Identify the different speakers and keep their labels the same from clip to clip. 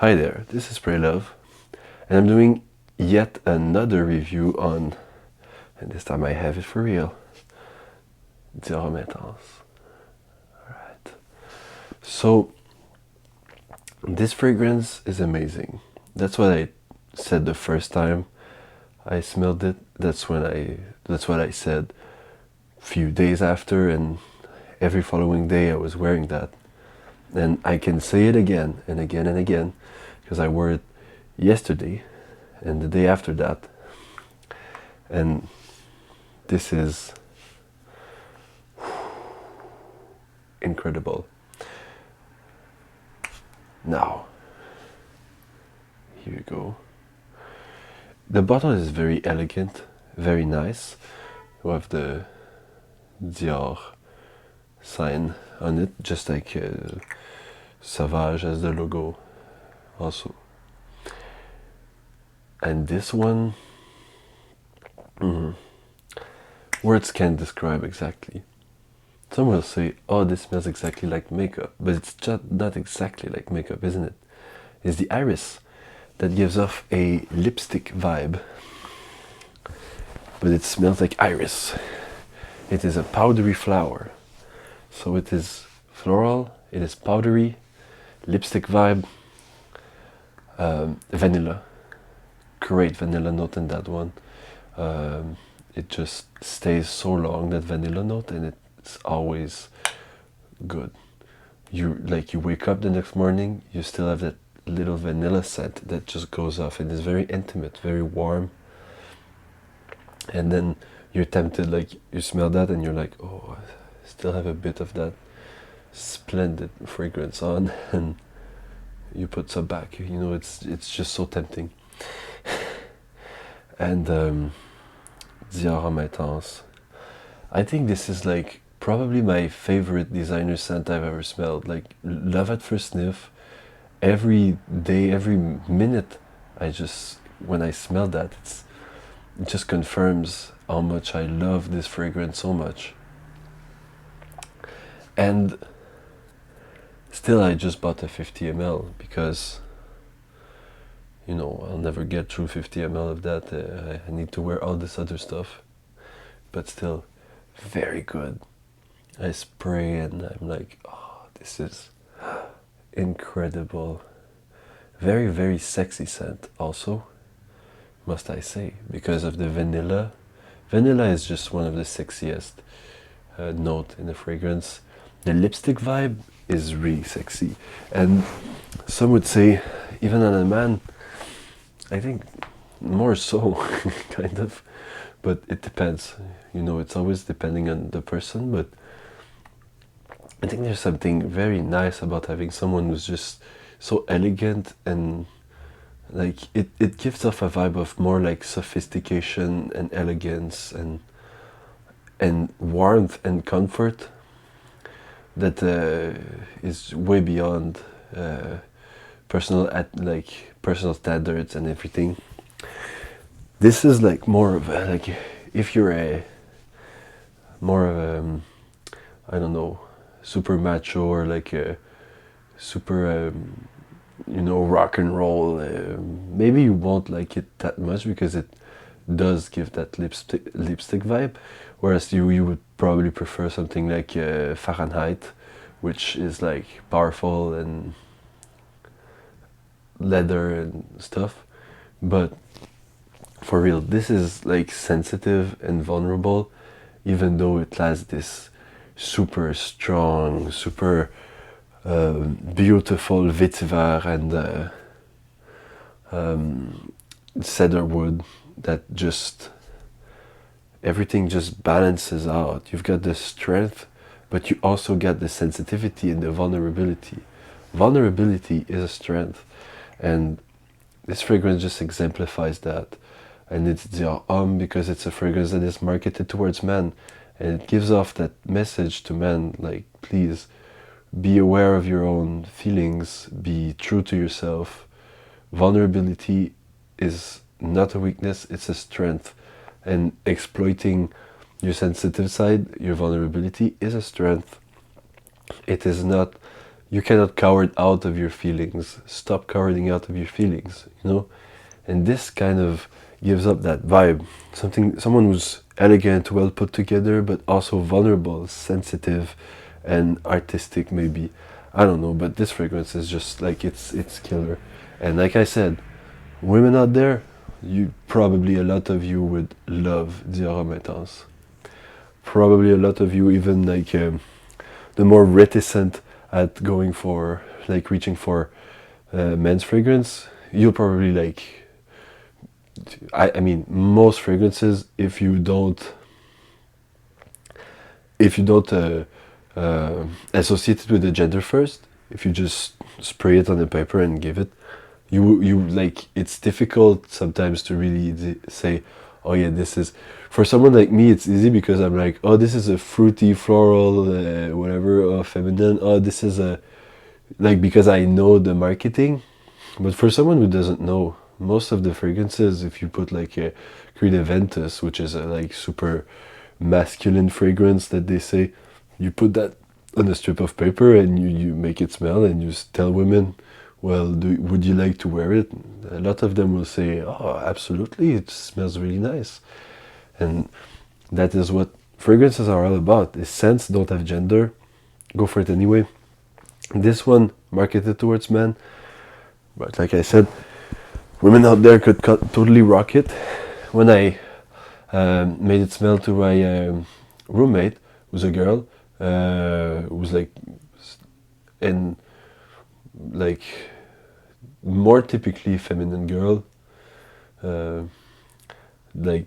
Speaker 1: Hi there, this is Pray Love, and I'm doing yet another review on, and this time I have it for real, Dior Homme Intense. Alright. So, this fragrance is amazing. That's what I said the first time I smelled it. That's what I said a few days after, and every following day I was wearing that. And I can say it again and again and again, because I wore it yesterday and the day after that. And this is incredible. Now, here you go. The bottle is very elegant, very nice. You have the Dior sign on it, just like Sauvage as the logo also. And this one, words can't describe exactly. Some will say, oh, this smells exactly like makeup, but it's just not exactly like makeup, isn't it? It's the iris that gives off a lipstick vibe, but it smells like iris. It is a powdery flower, so it is floral, it is powdery, lipstick vibe, vanilla, great vanilla note in that one. It just stays so long, that vanilla note, and it's always good. You wake up the next morning, you still have that little vanilla scent that just goes off, and it's very intimate, very warm. And then you're tempted, like you smell that and you're like, oh, I still have a bit of that splendid fragrance on, and you put some back. You know, it's just so tempting. And Dior Homme Intense, I think this is like probably my favorite designer scent I've ever smelled. Like, love at first sniff. Every day, every minute, when I smell that, it just confirms how much I love this fragrance so much. And still, I just bought a 50 ml because, you know, I'll never get through 50 ml of that. I need to wear all this other stuff. But still, very good. I spray and I'm like, oh, this is incredible. Very, very sexy scent also, must I say, because of the vanilla. Vanilla is just one of the sexiest note in the fragrance. The lipstick vibe is really sexy, and some would say, even on a man, I think more so, kind of, but it depends. You know, it's always depending on the person, but I think there's something very nice about having someone who's just so elegant, and like it gives off a vibe of more like sophistication and elegance and warmth and comfort that is way beyond personal standards and everything. This is like more of a, like, if you're a more of a, I don't know, super macho, or like a super you know, rock and roll, maybe you won't like it that much, because it does give that lipstick vibe, whereas you would probably prefer something like Fahrenheit, which is like powerful and leather and stuff. But for real, this is like sensitive and vulnerable, even though it has this super strong, super beautiful vetiver and cedarwood that just, everything just balances out. You've got the strength, but you also get the sensitivity and the vulnerability. Vulnerability is a strength, and this fragrance just exemplifies that. And it's Dior Homme because it's a fragrance that is marketed towards men, and it gives off that message to men, like, please be aware of your own feelings, be true to yourself. Vulnerability is not a weakness, it's a strength. And exploiting your sensitive side, your vulnerability, is a strength. It is not you cannot cower out of your feelings. Stop cowering out of your feelings, you know? And this kind of gives up that vibe. Someone who's elegant, well put together, but also vulnerable, sensitive, and artistic maybe. I don't know, but this fragrance is just like, it's killer. And like I said, women out there, a lot of you would love Dior Homme Intense. Probably a lot of you, even like the more reticent at going for, like reaching for men's fragrance, you'll probably like, I mean, most fragrances, if you don't associate it with the gender first, if you just spray it on the paper and give it, you like, it's difficult sometimes to really say, oh yeah, this is, for someone like me, it's easy because I'm like, oh, this is a fruity, floral, whatever, or feminine, oh, this is a, like, because I know the marketing. But for someone who doesn't know, most of the fragrances, if you put like a Creed Aventus, which is a like super masculine fragrance that they say, you put that on a strip of paper and you make it smell and you tell women, well, would you like to wear it? A lot of them will say, oh, absolutely, it smells really nice. And that is what fragrances are all about. The scents don't have gender. Go for it anyway. This one, marketed towards men. But like I said, women out there could totally rock it. When I made it smell to my roommate, who's a girl, who was like, in like more typically feminine girl, like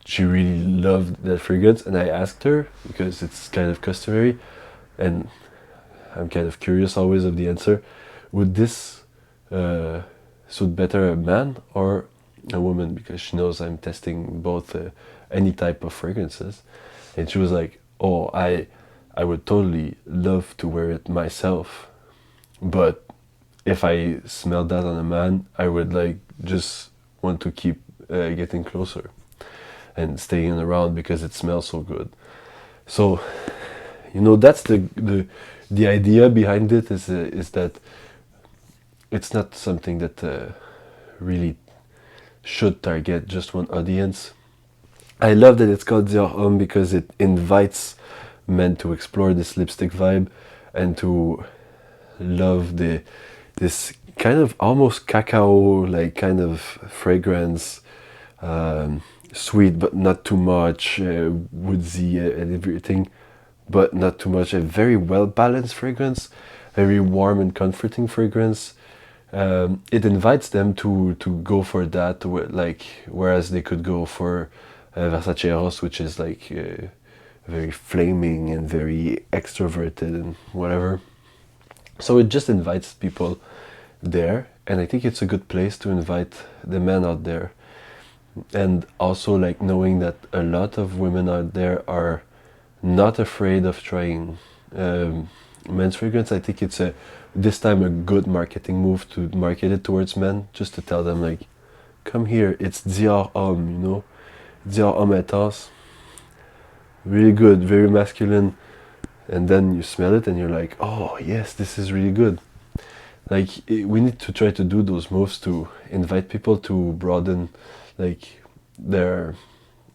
Speaker 1: she really loved that fragrance, and I asked her because it's kind of customary, and I'm kind of curious always of the answer. Would this suit better a man or a woman? Because she knows I'm testing both any type of fragrances, and she was like, "Oh, I would totally love to wear it myself, but if I smelled that on a man, I would like just want to keep getting closer and staying around because it smells so good." So, you know, that's the idea behind it is that it's not something that really should target just one audience. I love that it's called Dior Homme because it invites men to explore this lipstick vibe and to love this kind of almost cacao like kind of fragrance, sweet but not too much, woodsy and everything, but not too much. A very well balanced fragrance, very warm and comforting fragrance. It invites them to go for that, like, whereas they could go for Versace Eros, which is like very flaming and very extroverted and whatever. So it just invites people there, and I think it's a good place to invite the men out there. And also, like, knowing that a lot of women out there are not afraid of trying men's fragrance. I think it's this time a good marketing move to market it towards men, just to tell them, like, come here, it's Dior Homme, you know, Dior Homme Intense, really good, very masculine, and then you smell it and you're like, oh yes, this is really good. Like, we need to try to do those moves to invite people to broaden, like, their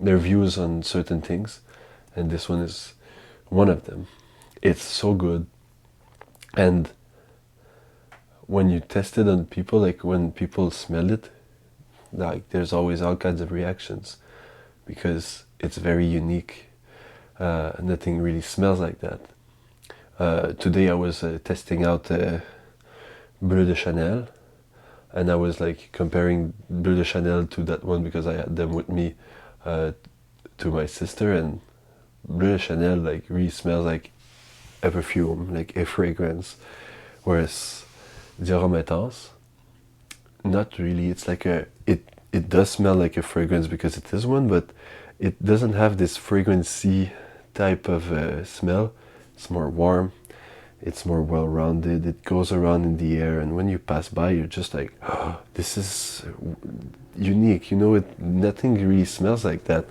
Speaker 1: views on certain things, and this one is one of them. It's so good, and when you test it on people, like when people smell it, like there's always all kinds of reactions because it's very unique. Nothing really smells like that. Today I was testing out Bleu de Chanel, and I was like comparing Bleu de Chanel to that one because I had them with me to my sister, and Bleu de Chanel like really smells like a perfume, like a fragrance, whereas Dior Homme Intense, not really. It's like it does smell like a fragrance because it is one, but it doesn't have this fragrancy type of smell. It's more warm, it's more well-rounded, it goes around in the air, and when you pass by, you're just like, oh, this is unique, you know, nothing really smells like that.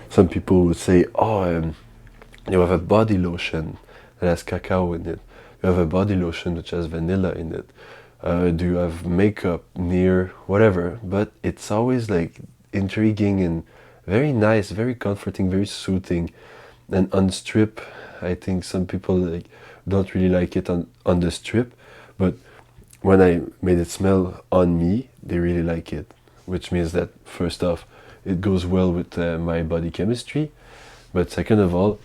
Speaker 1: Some people would say, oh, you have a body lotion that has cacao in it. you have a body lotion which has vanilla in it? Do you have makeup near whatever? But it's always like intriguing and very nice, very comforting, very soothing. And on strip, I think some people like don't really like it on the strip, but when I made it smell on me, they really like it, which means that first off, it goes well with my body chemistry, but second of all,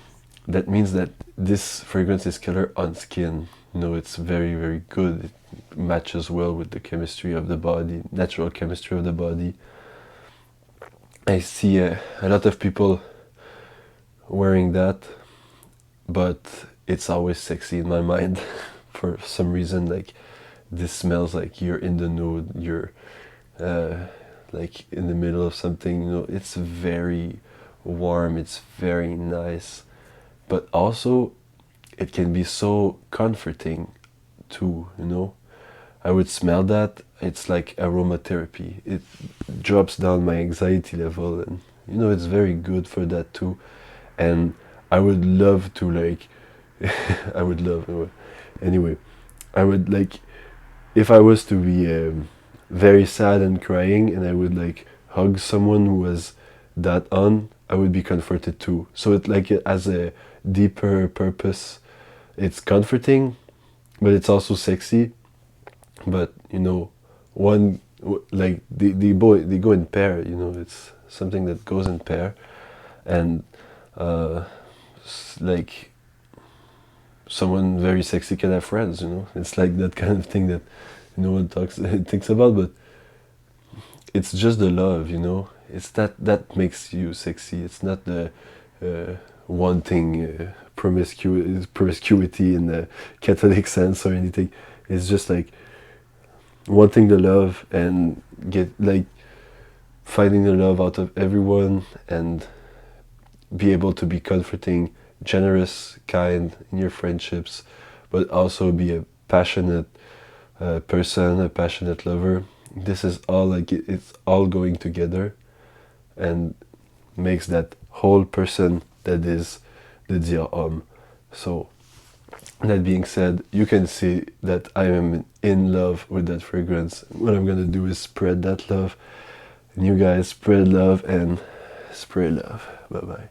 Speaker 1: that means that this fragrance is killer on skin. You know, it's very, very good. It matches well with the chemistry of the body, natural chemistry of the body. I see a lot of people wearing that, but it's always sexy in my mind for some reason. Like, this smells like you're in the nude, you're like in the middle of something, you know. It's very warm, it's very nice, but also it can be so comforting too, you know. I would smell that, it's like aromatherapy. It drops down my anxiety level, and you know, it's very good for that too. And I would love to like I would love anyway, I would like, if I was to be very sad and crying and I would like hug someone who was that on, I would be comforted too. So it like, it has a deeper purpose. It's comforting, but it's also sexy. But you know, like they go in pair. You know, it's something that goes in pair, and like someone very sexy can have friends. You know, it's like that kind of thing that no one thinks about, but it's just the love. You know, it's that makes you sexy. It's not the wanting promiscuity in the Catholic sense or anything. It's just like wanting the love and get like finding the love out of everyone, and be able to be comforting, generous, kind in your friendships, but also be a passionate person, a passionate lover. This is all like it's all going together and makes that whole person that is the Dior Homme. So that being said, you can see that I am in love with that fragrance. What I'm gonna do is spread that love, and you guys spread love and spray love. Bye bye.